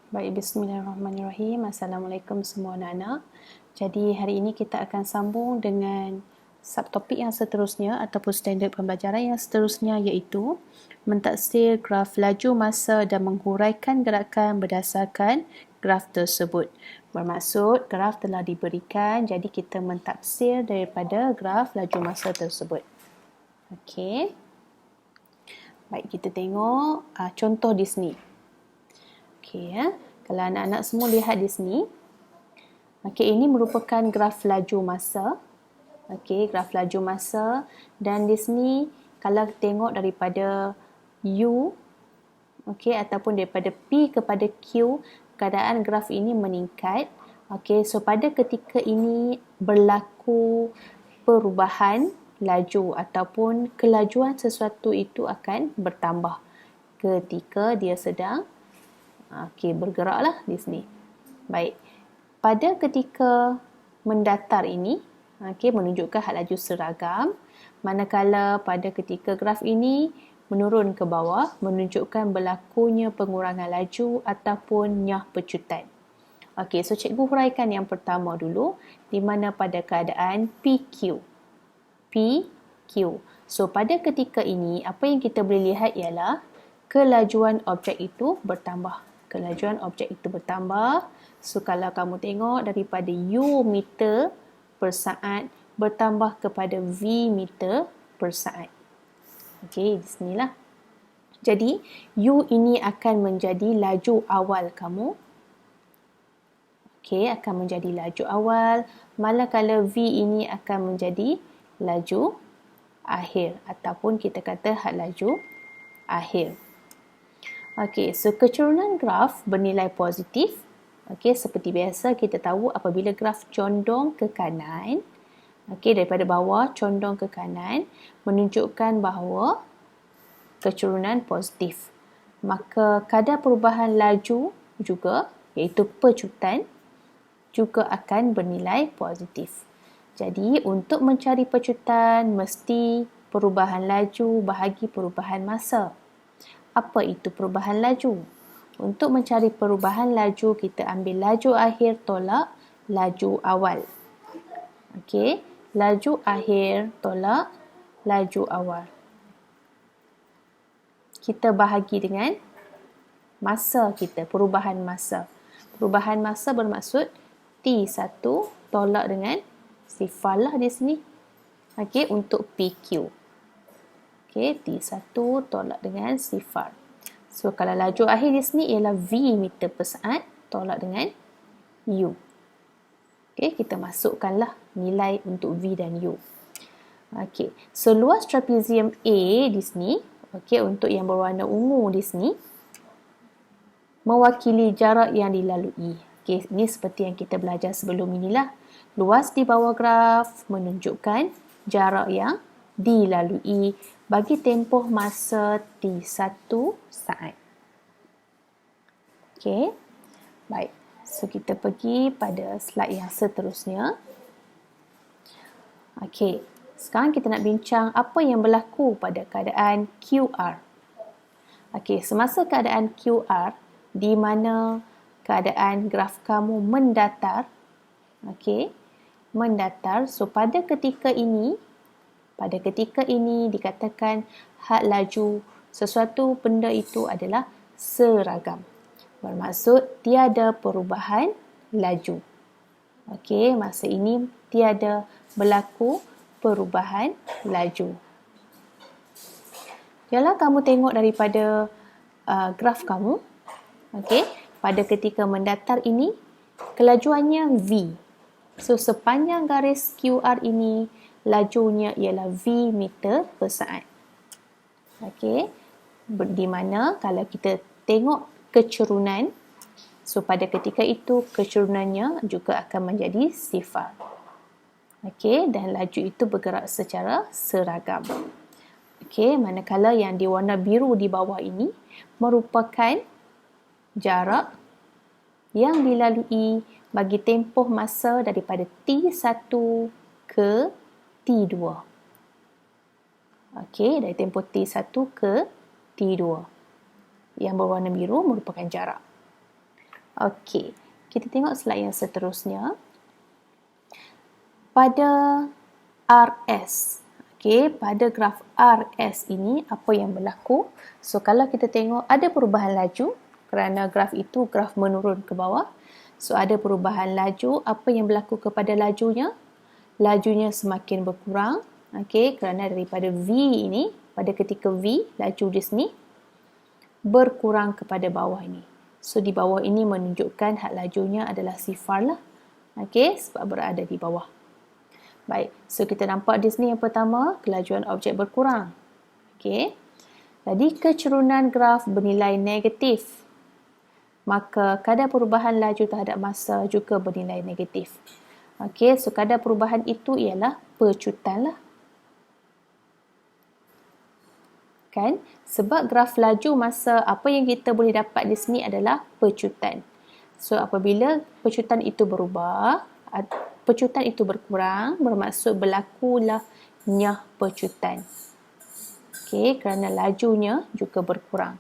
Baik, bismillahirrahmanirrahim. Assalamualaikum semua anak-anak. Jadi hari ini kita akan sambung dengan subtopik yang seterusnya ataupun standard pembelajaran yang seterusnya, iaitu mentaksir graf laju masa dan menghuraikan gerakan berdasarkan graf tersebut. Bermaksud graf telah diberikan, jadi kita mentaksir daripada graf laju masa tersebut. Okey. Baik, kita tengok contoh di sini. Okey, kalau anak-anak semua lihat di sini, okey, ini merupakan graf laju masa. Okey, graf laju masa, dan di sini kalau tengok daripada U, okey, ataupun daripada P kepada Q, keadaan graf ini meningkat. Okey, so pada ketika ini berlaku perubahan laju ataupun kelajuan sesuatu itu akan bertambah ketika dia sedang bergeraklah di sini. Baik. Pada ketika mendatar ini, menunjukkan had laju seragam, manakala pada ketika graf ini menurun ke bawah, menunjukkan berlakunya pengurangan laju ataupun nyah pecutan. Okey, so cikgu huraikan yang pertama dulu, di mana pada keadaan PQ. PQ. So pada ketika ini, apa yang kita boleh lihat ialah kelajuan objek itu bertambah. Kelajuan objek itu bertambah. So kalau kamu tengok daripada U meter per saat bertambah kepada V meter per saat. Okey, di sinilah. Jadi U ini akan menjadi laju awal kamu. Okey, akan menjadi laju awal. Manakala V ini akan menjadi laju akhir ataupun kita kata had laju akhir. Okey, so kecurunan graf bernilai positif. Okey, seperti biasa kita tahu apabila graf condong ke kanan, okey, daripada bawah condong ke kanan, menunjukkan bahawa kecurunan positif. Maka kadar perubahan laju juga, iaitu pecutan, juga akan bernilai positif. Jadi, untuk mencari pecutan, mesti perubahan laju bahagi perubahan masa. Apa itu perubahan laju? Untuk mencari perubahan laju, kita ambil laju akhir tolak laju awal. Okey, laju akhir tolak laju awal. Kita bahagi dengan masa kita, perubahan masa. Perubahan masa bermaksud T1 tolak dengan sifar lah di sini. Okey, untuk PQ. Okey, T1 tolak dengan sifar. So, kalau laju akhir di sini ialah V meter per saat tolak dengan U. Okey, kita masukkanlah nilai untuk V dan U. Okey, so luas trapezium A di sini, okey, untuk yang berwarna ungu di sini, mewakili jarak yang dilalui. Okey, ini seperti yang kita belajar sebelum inilah. Luas di bawah graf menunjukkan jarak yang dilalui bagi tempoh masa T1 saat. Okey. Baik. So kita pergi pada slide yang seterusnya. Okey. Sekarang kita nak bincang apa yang berlaku pada keadaan QR. Okey, semasa keadaan QR di mana keadaan graf kamu mendatar. Okey. Mendatar. So pada ketika ini dikatakan had laju sesuatu benda itu adalah seragam. Bermaksud tiada perubahan laju. Okey, masa ini tiada berlaku perubahan laju. Kalau kamu tengok daripada graf kamu, okey, pada ketika mendatar ini kelajuannya V. So sepanjang garis QR ini lajunya ialah V meter per saat. Okey. Di mana kalau kita tengok kecurunan, so pada ketika itu kecurunannya juga akan menjadi sifar. Okey, dan laju itu bergerak secara seragam. Okey, manakala yang diwarna biru di bawah ini merupakan jarak yang dilalui bagi tempoh masa daripada T1 ke T2. Okey, dari tempoh T1 ke T2. Yang berwarna biru merupakan jarak. Okey, kita tengok slide yang seterusnya. Pada RS, pada graf RS ini apa yang berlaku? So kalau kita tengok ada perubahan laju kerana graf itu graf menurun ke bawah. So ada perubahan laju, apa yang berlaku kepada lajunya? Lajunya semakin berkurang, kerana daripada V ini, pada ketika V, laju di sini berkurang kepada bawah ini. So di bawah ini menunjukkan had lajunya adalah sifar lah. Sebab berada di bawah. Baik, so kita nampak di sini yang pertama, kelajuan objek berkurang. Jadi kecerunan graf bernilai negatif. Maka kadar perubahan laju terhadap masa juga bernilai negatif. So kadar perubahan itu ialah pecutan lah. Kan? Sebab graf laju masa apa yang kita boleh dapat di sini adalah pecutan. So apabila pecutan itu berubah, pecutan itu berkurang, bermaksud berlakulah nyah pecutan. Kerana lajunya juga berkurang.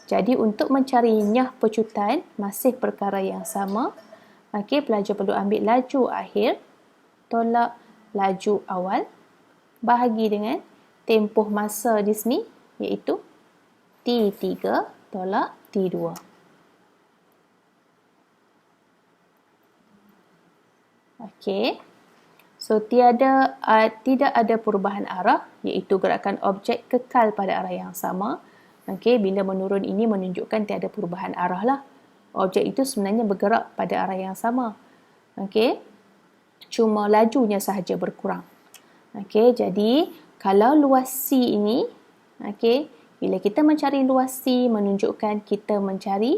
Jadi untuk mencari nyah pecutan, masih perkara yang sama. Pelajar perlu ambil laju akhir tolak laju awal bahagi dengan tempoh masa di sini iaitu T3 tolak T2. So tidak ada perubahan arah iaitu gerakan objek kekal pada arah yang sama. Bila menurun ini menunjukkan tiada perubahan arah lah. Objek itu sebenarnya bergerak pada arah yang sama. Cuma lajunya sahaja berkurang. Jadi kalau luas C ini, bila kita mencari luas C menunjukkan kita mencari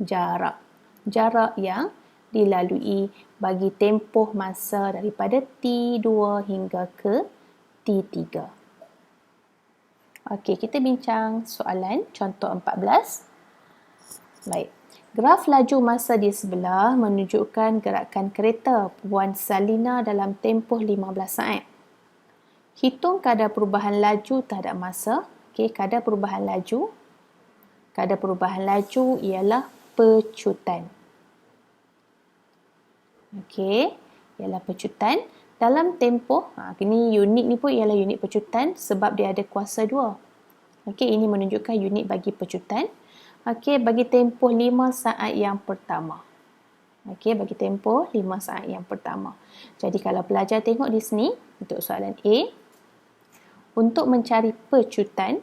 jarak. Jarak yang dilalui bagi tempoh masa daripada T2 hingga ke T3. Kita bincang soalan contoh 14. Baik. Graf laju masa di sebelah menunjukkan gerakan kereta Puan Salina dalam tempoh 15 saat. Hitung kadar perubahan laju terhadap masa. Kadar perubahan laju. Kadar perubahan laju ialah pecutan. Ialah pecutan dalam tempoh. Ini unit ni pun ialah unit pecutan sebab dia ada kuasa 2. Ini menunjukkan unit bagi pecutan. Bagi tempoh 5 saat yang pertama. Bagi tempoh 5 saat yang pertama. Jadi kalau pelajar tengok di sini untuk soalan A, untuk mencari pecutan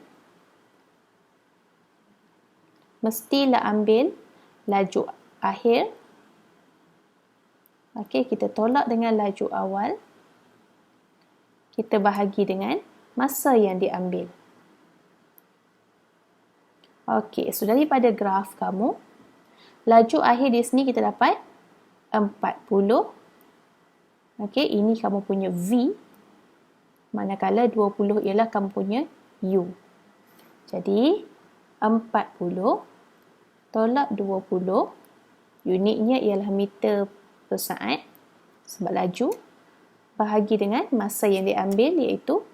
mestilah ambil laju akhir. Kita tolak dengan laju awal. Kita bahagi dengan masa yang diambil. So daripada graf kamu, laju akhir di sini kita dapat 40. Ini kamu punya V. Manakala 20 ialah kamu punya U. Jadi 40 tolak 20. Unitnya ialah meter per saat sebab laju. Bahagi dengan masa yang diambil iaitu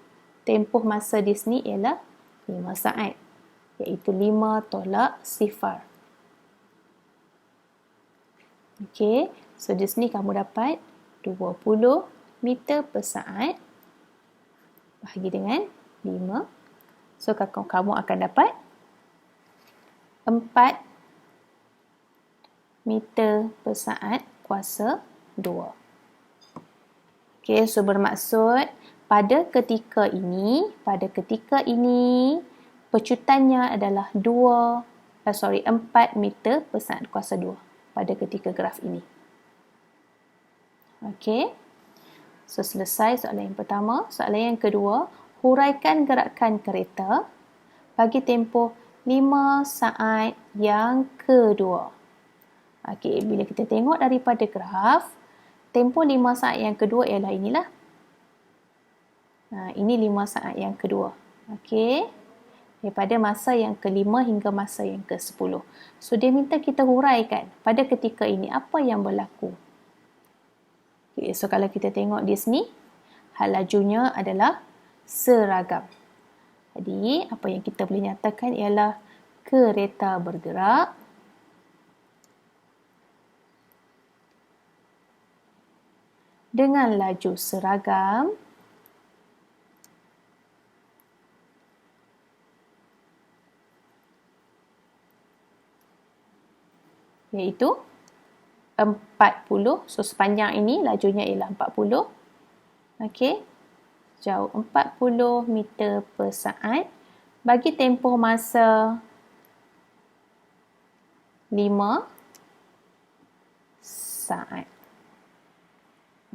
tempoh masa di sini ialah 5 saat. Iaitu 5 tolak sifar. So di sini kamu dapat 20 meter per saat bahagi dengan 5. So kamu akan dapat 4 meter per saat kuasa 2. So bermaksud pada ketika ini pecutannya adalah 4 meter per saat kuasa 2 pada ketika graf ini. So selesai soalan yang pertama. Soalan yang kedua, huraikan gerakan kereta bagi tempoh 5 saat yang kedua. Bila kita tengok daripada graf, tempoh 5 saat yang kedua ialah inilah. Ini 5 saat yang kedua. Daripada masa yang ke-5 hingga masa yang ke-10. So dia minta kita huraikan pada ketika ini apa yang berlaku. So kalau kita tengok di sini, hal lajunya adalah seragam. Jadi apa yang kita boleh nyatakan ialah kereta bergerak dengan laju seragam iaitu 40. So, sepanjang ini lajunya ialah 40. Okey. Jauh 40 meter per saat bagi tempoh masa 5 saat.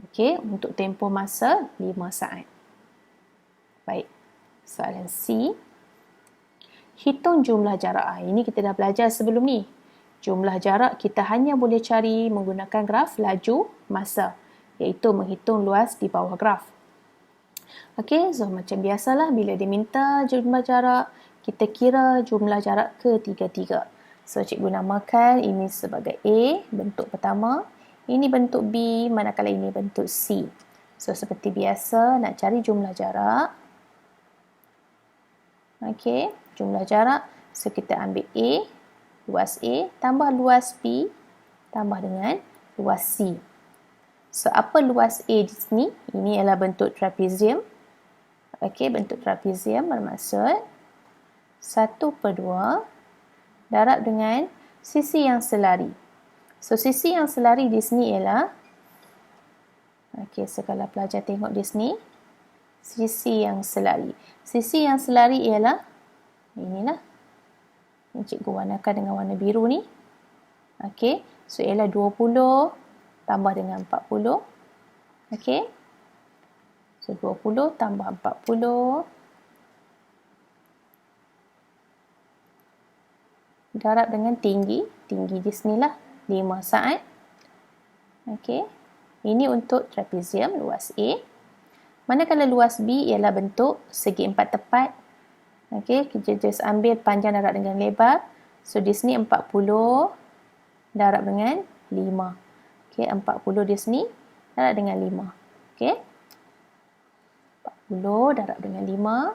Okey, untuk tempoh masa 5 saat. Baik. Soalan C. Hitung jumlah jarak. Ini kita dah belajar sebelum ni. Jumlah jarak kita hanya boleh cari menggunakan graf laju masa, iaitu menghitung luas di bawah graf. Okey, so macam biasalah bila diminta jumlah jarak, kita kira jumlah jarak ketiga-tiga. So cikgu namakan ini sebagai A, bentuk pertama. Ini bentuk B, manakala ini bentuk C. So seperti biasa nak cari jumlah jarak. Okey, jumlah jarak. So kita ambil A, luas A tambah luas B tambah dengan luas C. So, apa luas A di sini? Ini ialah bentuk trapezium. Okey, bentuk trapezium bermaksud 1/2 darab dengan sisi yang selari. So, sisi yang selari di sini ialah, okey, so kalau pelajar tengok di sini, sisi yang selari. Sisi yang selari ialah, inilah. Ini cikgu warnakan dengan warna biru ni. Okey, so ialah 20 tambah dengan 40. Okey. So 20 tambah 40 darab dengan tinggi. Tinggi di sinilah 5 saat. Okey. Ini untuk trapezium luas A. Manakala luas B ialah bentuk segi empat tepat. Okey, kita just ambil panjang darab dengan lebar. So, di sini 40 darab dengan 5. Okey, 40 di sini darab dengan 5. Okey. 40 darab dengan 5.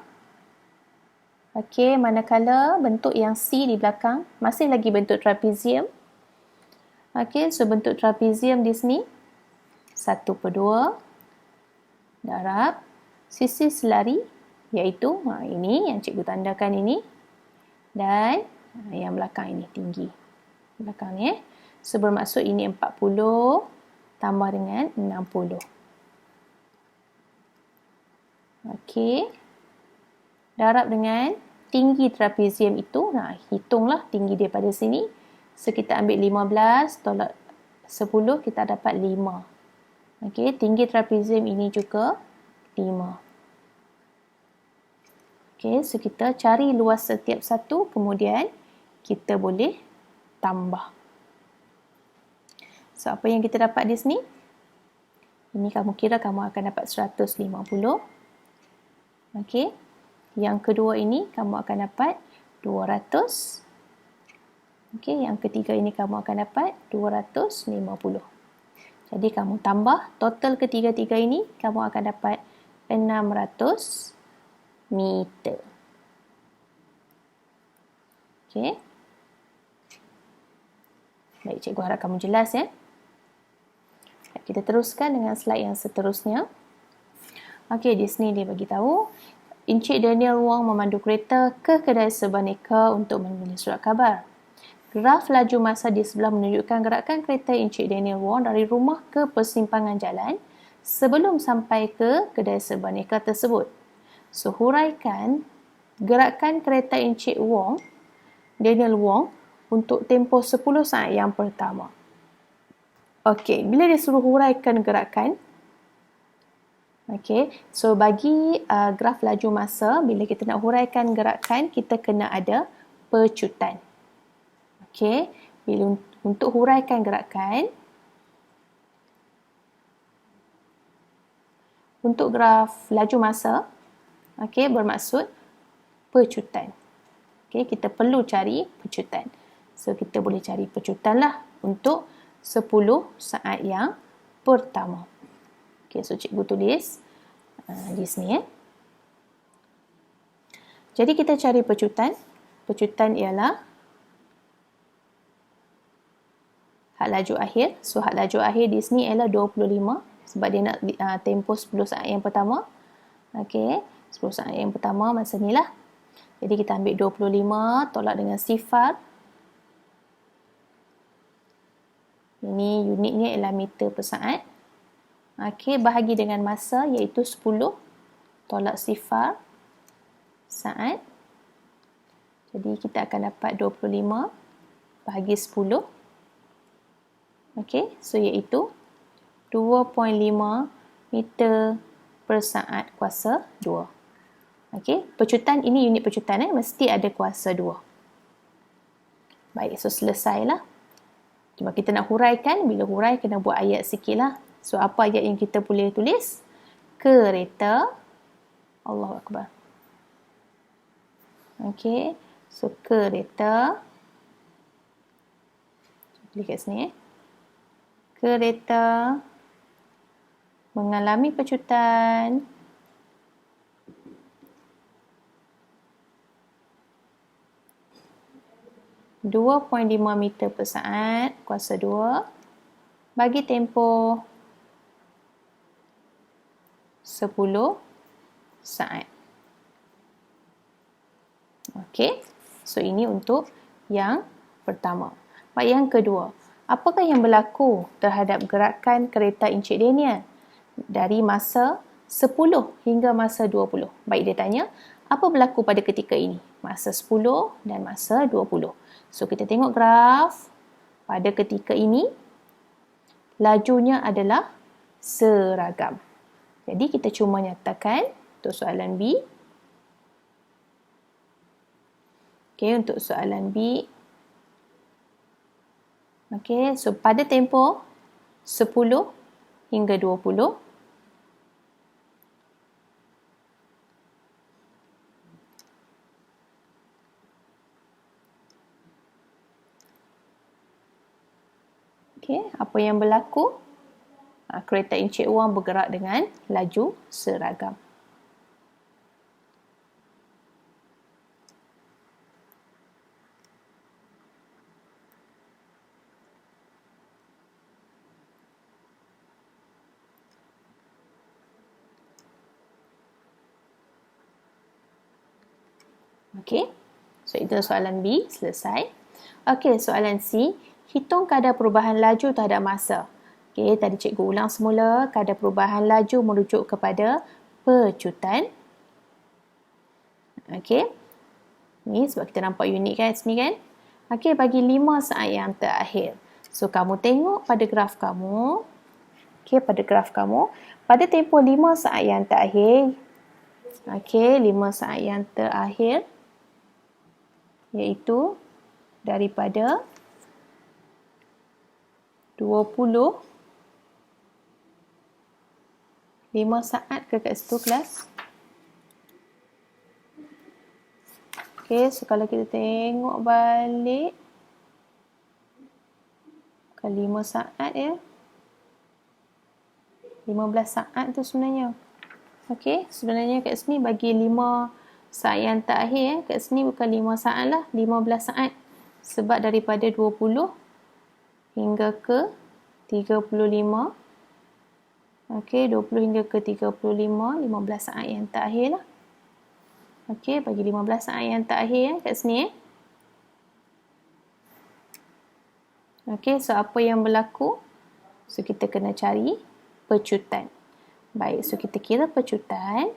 Okey, manakala bentuk yang C di belakang masih lagi bentuk trapezium. Okey, so bentuk trapezium di sini 1/2 darab sisi selari iaitu ini yang cikgu tandakan ini dan yang belakang ini tinggi. Belakang ni. So bermaksud ini 40 tambah dengan 60. Okey. Darab dengan tinggi trapezium itu. Hitunglah tinggi daripada sini. So kita ambil 15 tolak 10, kita dapat 5. Okey, tinggi trapezium ini juga 5. Okey, so kita cari luas setiap satu, kemudian kita boleh tambah. So, apa yang kita dapat di sini? Ini kamu kira kamu akan dapat 150. Okey. Yang kedua ini kamu akan dapat 200. Okey, yang ketiga ini kamu akan dapat 250. Jadi kamu tambah total ketiga-tiga ini, kamu akan dapat 600 meter. Okey. Baik, cikgu harap kamu jelas ya. Kita teruskan dengan slide yang seterusnya. Okey, di sini dia bagi tahu Encik Daniel Wong memandu kereta ke kedai serbaneka untuk menulis surat khabar. Graf laju masa di sebelah menunjukkan gerakan kereta Encik Daniel Wong dari rumah ke persimpangan jalan sebelum sampai ke kedai serbaneka tersebut. So, huraikan gerakan kereta Encik Daniel Wong untuk tempoh 10 saat yang pertama. Okey, bila dia suruh huraikan gerakan, okey, so bagi graf laju masa, bila kita nak huraikan gerakan, kita kena ada pecutan. Okey, bila untuk huraikan gerakan, untuk graf laju masa, okey, bermaksud pecutan. Okey, kita perlu cari pecutan. So, kita boleh cari pecutan lah untuk 10 saat yang pertama. Okey, so cikgu tulis di sini. Jadi, kita cari pecutan. Pecutan ialah had laju akhir. So, had laju akhir di sini ialah 25. sebab dia nak tempoh 10 saat yang pertama. Okey, 10 saat yang pertama masa ni lah. Jadi kita ambil 25 tolak dengan sifar. Ini unitnya ialah meter per saat. Okey, bahagi dengan masa iaitu 10 tolak sifar saat. Jadi kita akan dapat 25 bahagi 10. Okey, so iaitu 2.5 meter per saat kuasa 2. Okey, pecutan ini unit pecutan mesti ada kuasa 2. Baik, so selesailah. Cuma kita nak huraikan, bila hurai kena buat ayat sikit lah. So apa ayat yang kita boleh tulis? Kereta. Allahu Akbar. Okey, so kereta. Tulis kat sini. Kereta mengalami pecutan .5 meter per saat kuasa 2 bagi tempoh 10 saat. Okey, so ini untuk yang pertama. Baik, yang kedua, apakah yang berlaku terhadap gerakan kereta Encik Daniel dari masa 10 hingga masa 20? Baik, dia tanya, apa berlaku pada ketika ini? Masa 10 dan masa 20. So, kita tengok graf. Pada ketika ini, lajunya adalah seragam. Jadi, kita cuma nyatakan untuk soalan B. Okey, untuk soalan B. Okey, so pada tempoh 10 hingga 20, okey, apa yang berlaku? Kereta Encik Wang bergerak dengan laju seragam. Okey, so itu soalan B, selesai. Okey, soalan C, hitung kadar perubahan laju terhadap masa. Okey, tadi cikgu ulang semula, kadar perubahan laju merujuk kepada pecutan. Okey, ni sebab kita nampak unit kan sini kan. Okey, bagi 5 saat yang terakhir. So, kamu tengok pada graf kamu. Okey, pada graf kamu, pada tempoh 5 saat yang terakhir. Okey, 5 saat yang terakhir iaitu daripada 20 5 saat ke kat situ kelas. Okey, so kalau kita tengok balik ke 5 saat ya. 15 saat tu sebenarnya. Okey, sebenarnya kat sini bagi 5 saat yang terakhir kat sini bukan 5 saat lah, 15 saat. Sebab daripada 20 hingga ke 35. Okey, 20 hingga ke 35, 15 saat yang terakhir lah. Okey, bagi 15 saat yang terakhir kat sini. Okey, so apa yang berlaku? So, kita kena cari pecutan. Baik, so kita kira pecutan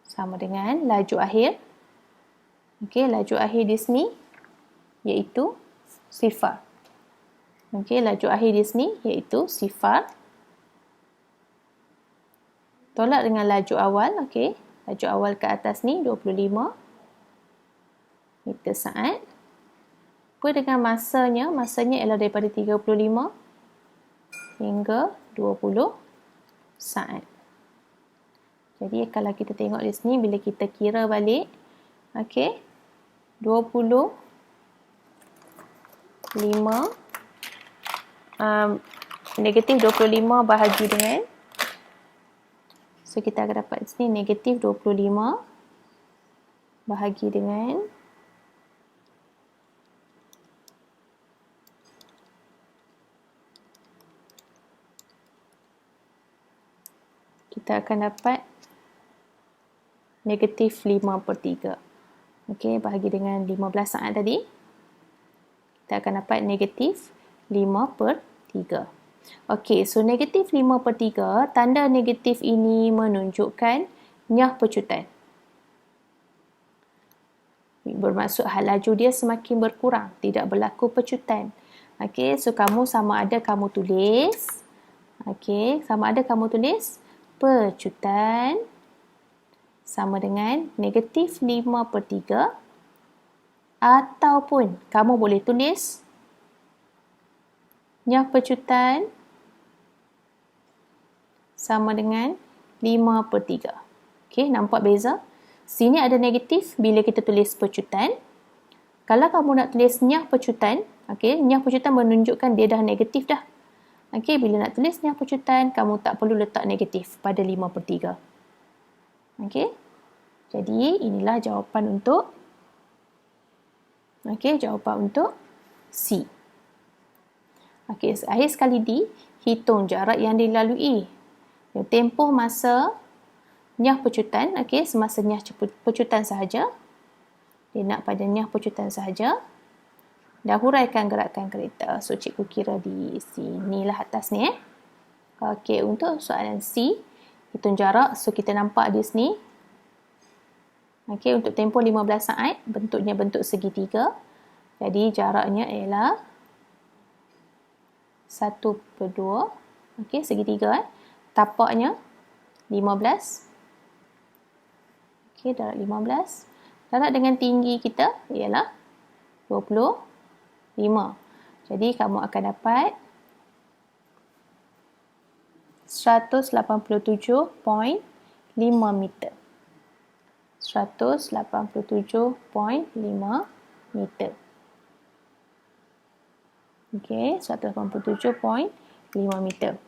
sama dengan laju akhir. Okey, laju akhir di sini iaitu sifar. Okey, laju akhir di sini iaitu sifar. Tolak dengan laju awal. Okey, laju awal ke atas ni 25 meter saat. Apa dengan masanya? Masanya ialah daripada 35 hingga 20 saat. Jadi kalau kita tengok di sini bila kita kira balik, okey, 25 negatif 25 bahagi dengan, so kita akan dapat di sini negatif 25 bahagi dengan kita akan dapat negatif 5/3. Okey, bahagi dengan 15 saat tadi, kita akan dapat negatif 5/3. Okey, so negatif 5/3, tanda negatif ini menunjukkan nyah pecutan. Bermaksud hal laju dia semakin berkurang, tidak berlaku pecutan. Okey, so kamu sama ada kamu tulis, pecutan sama dengan negatif 5/3, ataupun kamu boleh tulis nyah pecutan sama dengan 5/3. Okey, nampak beza? Sini ada negatif bila kita tulis pecutan. Kalau kamu nak tulis nyah pecutan, okey, nyah pecutan menunjukkan dia dah negatif dah. Okey, bila nak tulis nyah pecutan, kamu tak perlu letak negatif pada 5/3. Okey. Jadi, inilah jawapan untuk C. Okey, akhir sekali D, hitung jarak yang dilalui. Tempoh masa nyah pecutan, okey, semasa nyah pecutan sahaja. Dia nak pada nyah pecutan sahaja. Dah huraikan gerakan kereta. So, cikgu kira di sinilah atas ni. Okey, untuk soalan C, hitung jarak. So, kita nampak di sini. Okey, untuk tempoh 15 saat, bentuknya bentuk segitiga. Jadi, jaraknya ialah 1/2. Okey, segitiga. Tapaknya 15. Okey, darab 15. Darab dengan tinggi kita ialah 25. Jadi, kamu akan dapat 187.5 meter. 187.5 meter. Okey, 187.5 meter.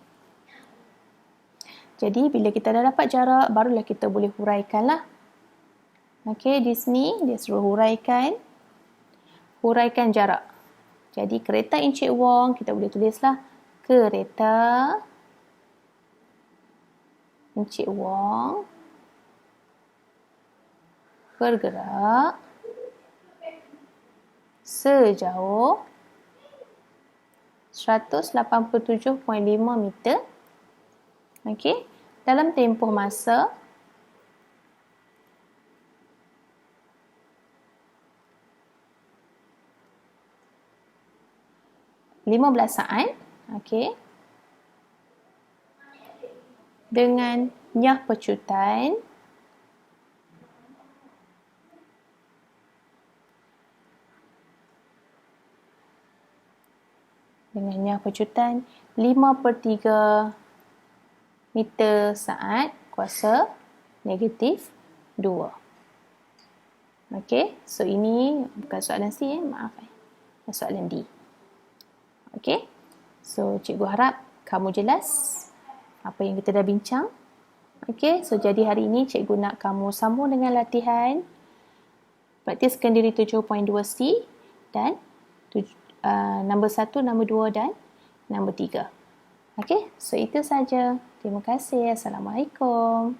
Jadi, bila kita dah dapat jarak, barulah kita boleh huraikan lah. Okey, di sini dia suruh huraikan jarak. Jadi, kereta Encik Wong, kita boleh tulislah kereta Encik Wong bergerak sejauh 187.5 meter. Okey, dalam tempoh masa 15 saat. Okey. Dengan nyah pecutan dengan nyah pecutan 5/3 meter saat kuasa negatif 2. Okey, so ini bukan soalan C, maaf. Soalan D. Okey, so cikgu harap kamu jelas apa yang kita dah bincang. Okey, so jadi hari ini cikgu nak kamu sambung dengan latihan praktiskan diri 7.2C dan nombor 1, nombor 2 dan nombor 3. Okey, so itu saja. Terima kasih. Assalamualaikum.